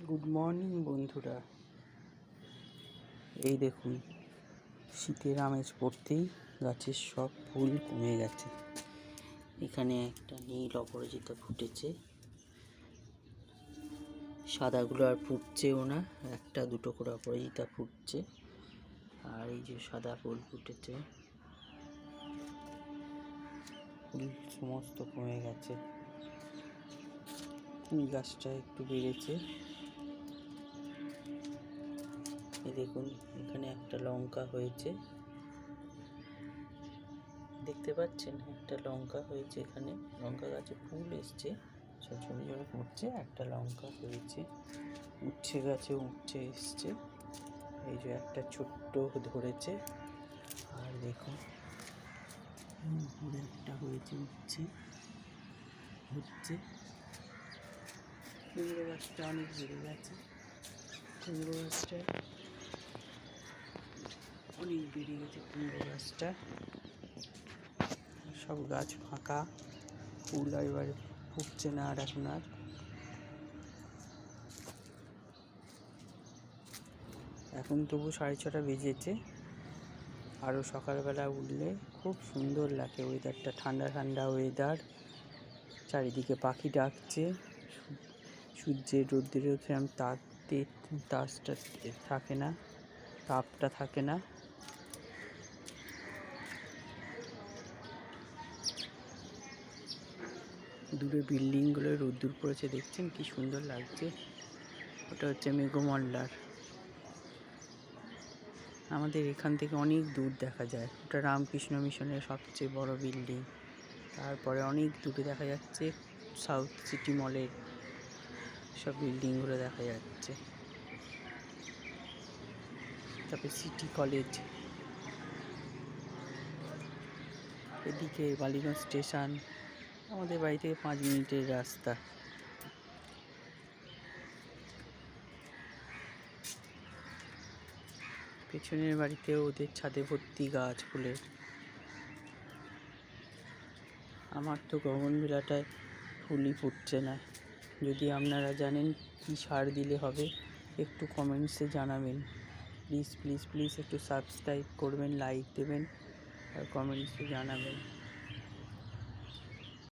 Good morning বন্ধুরা। এই দেখুন, শীতের আমেজ পড়তেই গাছের সব ফুল কমে গেছে। এখানে একটা নীল অপরাজিতা ফুটেছে, সাদাগুলো আর ফুটছেও না, একটা দুটো করে অপরাজিতা ফুটছে। আর এই যে সাদা ফুল ফুটেছে, ফুল সমস্ত কমে গেছে। কুল গাছটা একটু বেড়েছে। এই দেখুন, এখানে একটা লঙ্কা হয়েছে, দেখতে পাচ্ছেন? একটা লঙ্কা হয়েছে, এখানে লঙ্কা গাছে ফুল এসছে, ছোট ছোট ফুটছে, একটা লঙ্কা হয়েছে, উচ্ছে গাছে উচ্ছে এসছে। এই যে একটা ছোট্ট ধরেছে। আর দেখুন একটা হয়েছে, উচ্ছে হচ্ছে। কুমড়ো গাছটা অনেক বেড়ে গেছে, কুমড়ো গাছটা অনেক বেড়ে গেছে। কুমড়ো গাছটা সব গাছ ফাঁকা, ফুল এবারে ফুটছে না। আর এখন তবু 6:30 বেজেছে। আরও সকালবেলা উঠলে খুব সুন্দর লাগে ওয়েদারটা, ঠান্ডা ঠান্ডা ওয়েদার। চারিদিকে পাখি ডাকছে, সূর্যের রোদ্দুরেও সেরকম তাপটা থাকে না, তাপটা থাকে না। দূরে বিল্ডিংগুলো রোদ্দুর পড়েছে, দেখছেন কি সুন্দর লাগছে। ওটা হচ্ছে মেঘমল্লার। আমাদের এখান থেকে অনেক দূর দেখা যায়, ওটা রামকৃষ্ণ মিশনের সবচেয়ে বড় বিল্ডিং। তারপরে অনেক দূরে দেখা যাচ্ছে সাউথ সিটি মলের সব বিল্ডিংগুলো দেখা যাচ্ছে। তারপরে সিটি কলেজ, এদিকে বালিগঞ্জ স্টেশন, আমাদের বাড়ি থেকে 5 মিনিটের রাস্তা। পেছনের বাড়িতে ওদের ছাদে ভর্তি গাছ ফুলের। আমার তো গগনবিলাটায় ফুলই ফুটছে না। যদি আপনারা জানেন কি সার দিলে হবে, একটু কমেন্টসে জানাবেন। প্লিজ প্লিজ প্লিজ একটু সাবস্ক্রাইব করবেন, লাইক দেবেন আর কমেন্টসে জানাবেন।